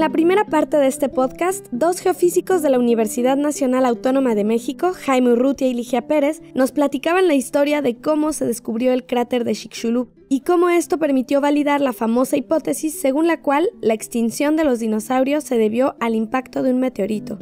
En la primera parte de este podcast, dos geofísicos de la Universidad Nacional Autónoma de México, Jaime Urrutia y Ligia Pérez, nos platicaban la historia de cómo se descubrió el cráter de Chicxulub y cómo esto permitió validar la famosa hipótesis según la cual la extinción de los dinosaurios se debió al impacto de un meteorito.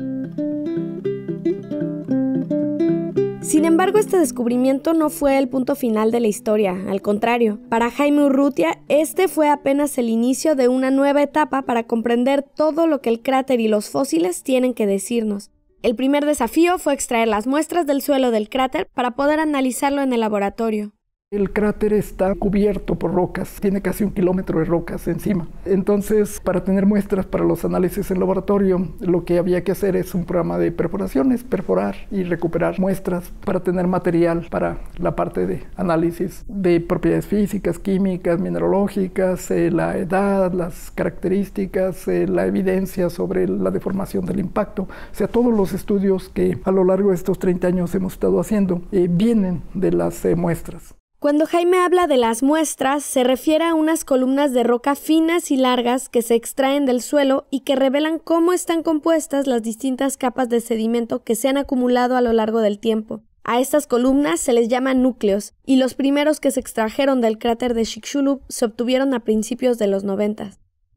Sin embargo, este descubrimiento no fue el punto final de la historia, al contrario. Para Jaime Urrutia, este fue apenas el inicio de una nueva etapa para comprender todo lo que el cráter y los fósiles tienen que decirnos. El primer desafío fue extraer las muestras del suelo del cráter para poder analizarlo en el laboratorio. El cráter está cubierto por rocas, tiene casi 1 kilómetro de rocas encima. Entonces, para tener muestras para los análisis en laboratorio, lo que había que hacer es un programa de perforaciones, perforar y recuperar muestras para tener material para la parte de análisis de propiedades físicas, químicas, mineralógicas, la edad, las características, la evidencia sobre la deformación del impacto. O sea, todos los estudios que a lo largo de estos 30 años hemos estado haciendo vienen de las muestras. Cuando Jaime habla de las muestras, se refiere a unas columnas de roca finas y largas que se extraen del suelo y que revelan cómo están compuestas las distintas capas de sedimento que se han acumulado a lo largo del tiempo. A estas columnas se les llama núcleos, y los primeros que se extrajeron del cráter de Chicxulub se obtuvieron a principios de los 90.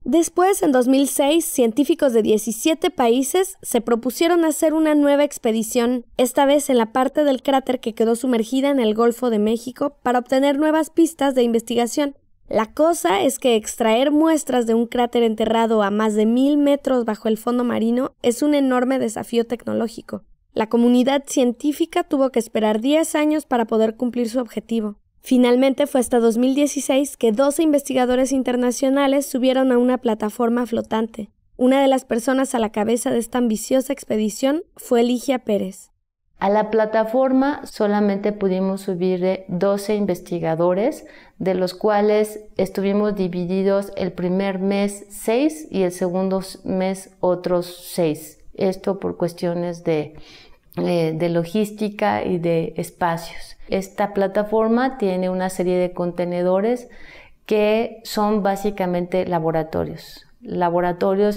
Después, en 2006, científicos de 17 países se propusieron hacer una nueva expedición, esta vez en la parte del cráter que quedó sumergida en el Golfo de México, para obtener nuevas pistas de investigación. La cosa es que extraer muestras de un cráter enterrado a más de 1000 metros bajo el fondo marino es un enorme desafío tecnológico. La comunidad científica tuvo que esperar 10 años para poder cumplir su objetivo. Finalmente fue hasta 2016 que 12 investigadores internacionales subieron a una plataforma flotante. Una de las personas a la cabeza de esta ambiciosa expedición fue Ligia Pérez. A la plataforma solamente pudimos subir 12 investigadores, de los cuales estuvimos divididos el primer mes 6 y el segundo mes otros 6. Esto por cuestiones de logística y de espacios. Esta plataforma tiene una serie de contenedores que son básicamente laboratorios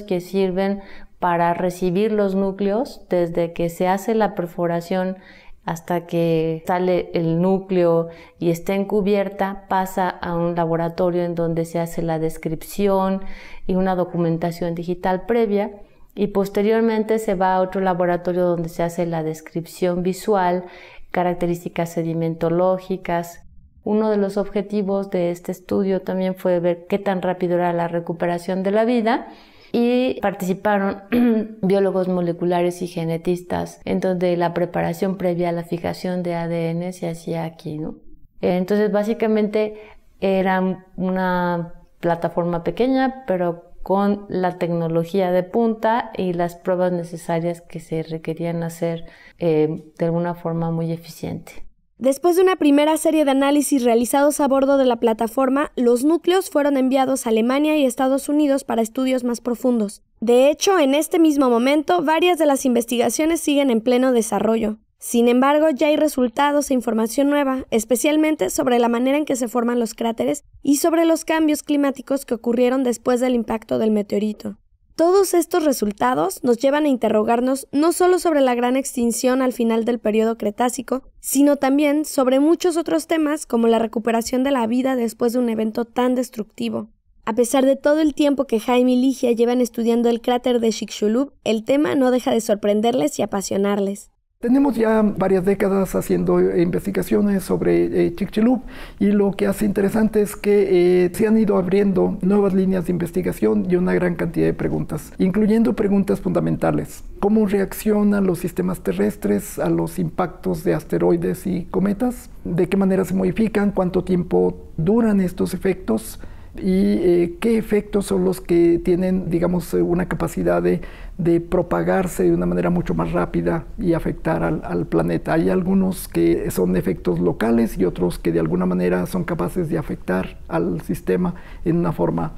que sirven para recibir los núcleos desde que se hace la perforación hasta que sale el núcleo y está en cubierta, pasa a un laboratorio en donde se hace la descripción y una documentación digital previa. Y posteriormente se va a otro laboratorio donde se hace la descripción visual, características sedimentológicas. Uno de los objetivos de este estudio también fue ver qué tan rápido era la recuperación de la vida y participaron biólogos moleculares y genetistas, en donde la preparación previa a la fijación de ADN se hacía aquí, ¿no? Entonces básicamente era una plataforma pequeña, pero con la tecnología de punta y las pruebas necesarias que se requerían hacer de alguna forma muy eficiente. Después de una primera serie de análisis realizados a bordo de la plataforma, los núcleos fueron enviados a Alemania y Estados Unidos para estudios más profundos. De hecho, en este mismo momento, varias de las investigaciones siguen en pleno desarrollo. Sin embargo, ya hay resultados e información nueva, especialmente sobre la manera en que se forman los cráteres y sobre los cambios climáticos que ocurrieron después del impacto del meteorito. Todos estos resultados nos llevan a interrogarnos no solo sobre la gran extinción al final del periodo Cretácico, sino también sobre muchos otros temas como la recuperación de la vida después de un evento tan destructivo. A pesar de todo el tiempo que Jaime y Ligia llevan estudiando el cráter de Chicxulub, el tema no deja de sorprenderles y apasionarles. Tenemos ya varias décadas haciendo investigaciones sobre Chicxulub y lo que hace interesante es que se han ido abriendo nuevas líneas de investigación y una gran cantidad de preguntas, incluyendo preguntas fundamentales. ¿Cómo reaccionan los sistemas terrestres a los impactos de asteroides y cometas? ¿De qué manera se modifican? ¿Cuánto tiempo duran estos efectos? ¿Y qué efectos son los que tienen, digamos, una capacidad de propagarse de una manera mucho más rápida y afectar al planeta? Hay algunos que son efectos locales y otros que de alguna manera son capaces de afectar al sistema en una forma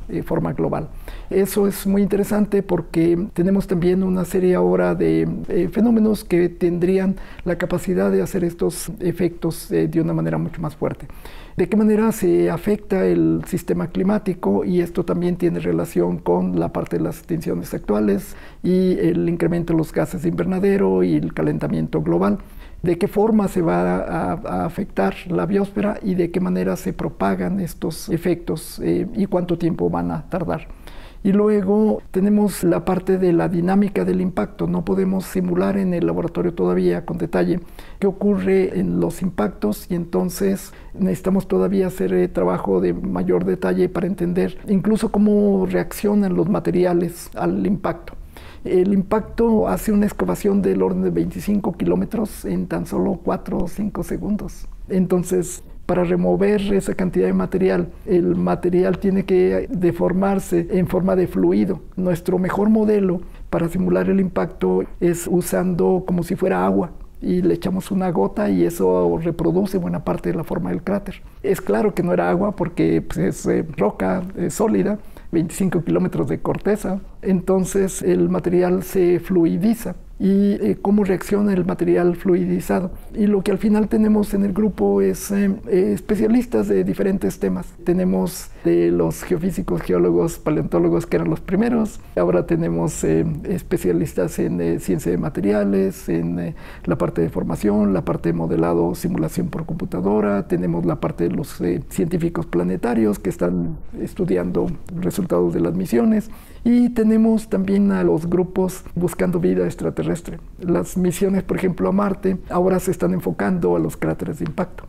global. Eso es muy interesante porque tenemos también una serie ahora de fenómenos que tendrían la capacidad de hacer estos efectos de una manera mucho más fuerte. ¿De qué manera se afecta el sistema climático? Y esto también tiene relación con la parte de las extinciones actuales y el incremento de los gases de invernadero y el calentamiento global. ¿De qué forma se va a afectar la biosfera y de qué manera se propagan estos efectos y cuánto tiempo van a tardar? Y luego tenemos la parte de la dinámica del impacto. No podemos simular en el laboratorio todavía con detalle qué ocurre en los impactos y entonces necesitamos todavía hacer trabajo de mayor detalle para entender incluso cómo reaccionan los materiales al impacto. El impacto hace una excavación del orden de 25 kilómetros en tan solo 4 o 5 segundos. Entonces, para remover esa cantidad de material, el material tiene que deformarse en forma de fluido. Nuestro mejor modelo para simular el impacto es usando como si fuera agua y le echamos una gota y eso reproduce buena parte de la forma del cráter. Es claro que no era agua porque pues, es roca sólida, 25 kilómetros de corteza, entonces el material se fluidiza. Y cómo reacciona el material fluidizado. Y lo que al final tenemos en el grupo es especialistas de diferentes temas. Tenemos de los geofísicos, geólogos, paleontólogos, que eran los primeros. Ahora tenemos especialistas en ciencia de materiales, en la parte de formación, la parte de modelado, simulación por computadora. Tenemos la parte de los científicos planetarios que están estudiando resultados de las misiones. Y tenemos también a los grupos buscando vida extraterrestre. Las misiones, por ejemplo, a Marte, ahora se están enfocando a los cráteres de impacto.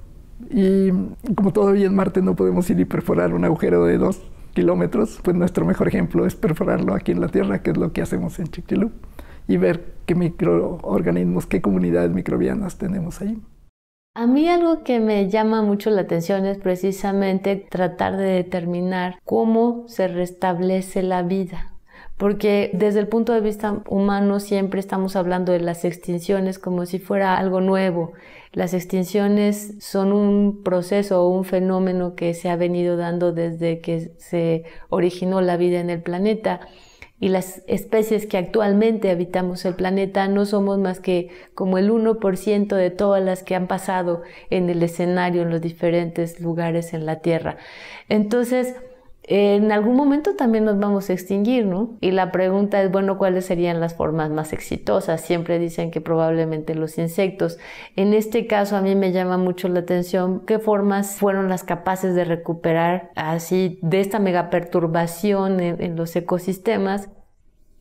Y como todavía en Marte no podemos ir y perforar un agujero de 2 kilómetros, pues nuestro mejor ejemplo es perforarlo aquí en la Tierra, que es lo que hacemos en Chicxulub, y ver qué microorganismos, qué comunidades microbianas tenemos ahí. A mí algo que me llama mucho la atención es precisamente tratar de determinar cómo se restablece la vida. Porque desde el punto de vista humano siempre estamos hablando de las extinciones como si fuera algo nuevo. Las extinciones son un proceso o un fenómeno que se ha venido dando desde que se originó la vida en el planeta. Y las especies que actualmente habitamos el planeta no somos más que como el 1% de todas las que han pasado en el escenario, en los diferentes lugares en la Tierra. Entonces, en algún momento también nos vamos a extinguir, ¿no? Y la pregunta es, bueno, ¿cuáles serían las formas más exitosas? Siempre dicen que probablemente los insectos. En este caso a mí me llama mucho la atención qué formas fueron las capaces de recuperar así de esta megaperturbación en los ecosistemas.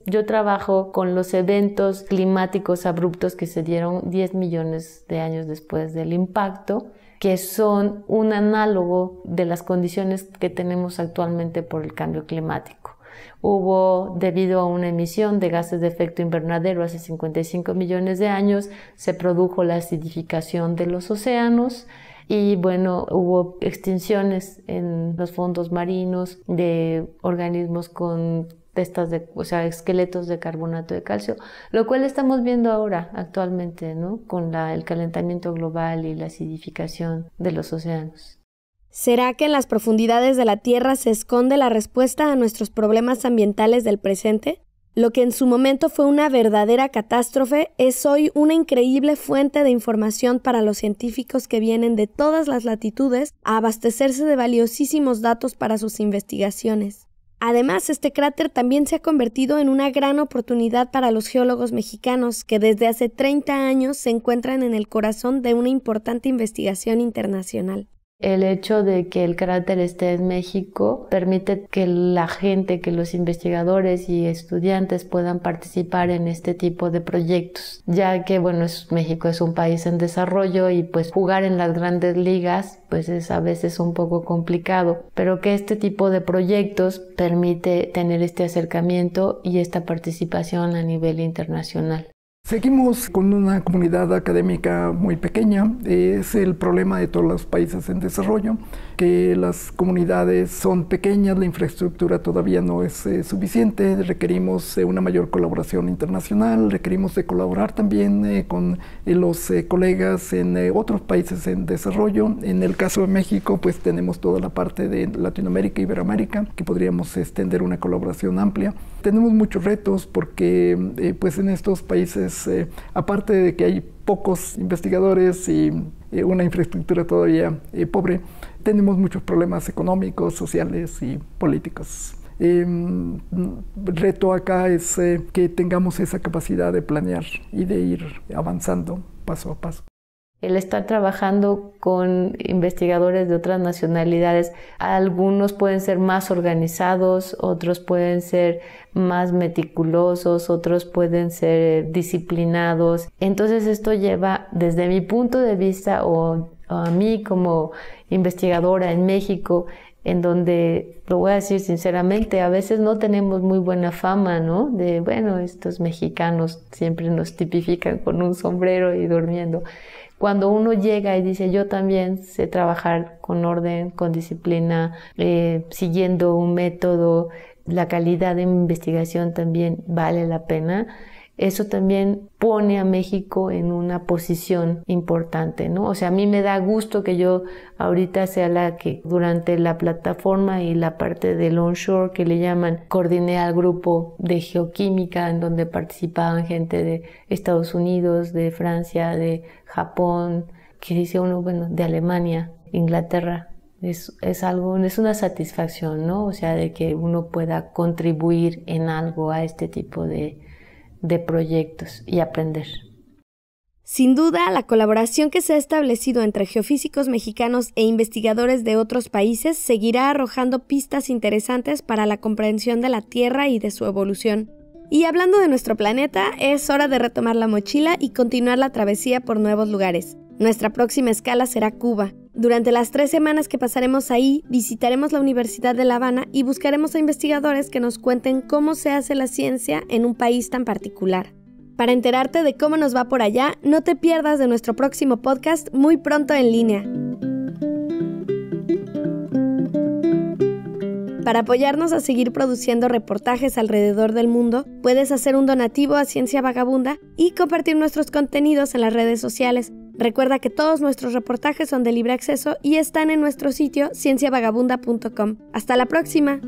Yo trabajo con los eventos climáticos abruptos que se dieron 10 millones de años después del impacto, que son un análogo de las condiciones que tenemos actualmente por el cambio climático. Hubo, debido a una emisión de gases de efecto invernadero hace 55 millones de años, se produjo la acidificación de los océanos y bueno, hubo extinciones en los fondos marinos de organismos con esqueletos de carbonato de calcio, lo cual estamos viendo ahora actualmente, ¿no? Con el calentamiento global y la acidificación de los océanos. ¿Será que en las profundidades de la Tierra se esconde la respuesta a nuestros problemas ambientales del presente? Lo que en su momento fue una verdadera catástrofe es hoy una increíble fuente de información para los científicos que vienen de todas las latitudes a abastecerse de valiosísimos datos para sus investigaciones. Además, este cráter también se ha convertido en una gran oportunidad para los geólogos mexicanos que desde hace 30 años se encuentran en el corazón de una importante investigación internacional. El hecho de que el cráter esté en México permite que la gente, que los investigadores y estudiantes puedan participar en este tipo de proyectos, ya que México es un país en desarrollo y pues jugar en las grandes ligas pues es a veces un poco complicado, pero que este tipo de proyectos permite tener este acercamiento y esta participación a nivel internacional. Seguimos con una comunidad académica muy pequeña. Es el problema de todos los países en desarrollo, que las comunidades son pequeñas, la infraestructura todavía no es suficiente, requerimos una mayor colaboración internacional, requerimos de colaborar también con los colegas en otros países en desarrollo. En el caso de México, pues tenemos toda la parte de Latinoamérica y Iberoamérica, que podríamos extender una colaboración amplia. Tenemos muchos retos porque pues en estos países, aparte de que hay pocos investigadores y una infraestructura todavía pobre, tenemos muchos problemas económicos, sociales y políticos. Reto acá es que tengamos esa capacidad de planear y de ir avanzando paso a paso. El estar trabajando con investigadores de otras nacionalidades, algunos pueden ser más organizados, otros pueden ser más meticulosos, otros pueden ser disciplinados. Entonces esto lleva, desde mi punto de vista, o a mí como investigadora en México, en donde, lo voy a decir sinceramente, a veces no tenemos muy buena fama, ¿no? De, bueno, estos mexicanos siempre nos tipifican con un sombrero y durmiendo. Cuando uno llega y dice, yo también sé trabajar con orden, con disciplina, siguiendo un método, la calidad de mi investigación también vale la pena, eso también pone a México en una posición importante, ¿no? O sea, a mí me da gusto que yo ahorita sea la que durante la plataforma y la parte del onshore que le llaman, coordiné al grupo de geoquímica en donde participaban gente de Estados Unidos, de Francia, de Japón, que dice uno, bueno, de Alemania, Inglaterra. Es algo, es una satisfacción, ¿no? O sea, de que uno pueda contribuir en algo a este tipo de proyectos y aprender. Sin duda, la colaboración que se ha establecido entre geofísicos mexicanos e investigadores de otros países seguirá arrojando pistas interesantes para la comprensión de la Tierra y de su evolución. Y hablando de nuestro planeta, es hora de retomar la mochila y continuar la travesía por nuevos lugares. Nuestra próxima escala será Cuba. Durante las 3 semanas que pasaremos ahí, visitaremos la Universidad de La Habana y buscaremos a investigadores que nos cuenten cómo se hace la ciencia en un país tan particular. Para enterarte de cómo nos va por allá, no te pierdas de nuestro próximo podcast muy pronto en línea. Para apoyarnos a seguir produciendo reportajes alrededor del mundo, puedes hacer un donativo a Ciencia Vagabunda y compartir nuestros contenidos en las redes sociales. Recuerda que todos nuestros reportajes son de libre acceso y están en nuestro sitio cienciavagabunda.com. ¡Hasta la próxima!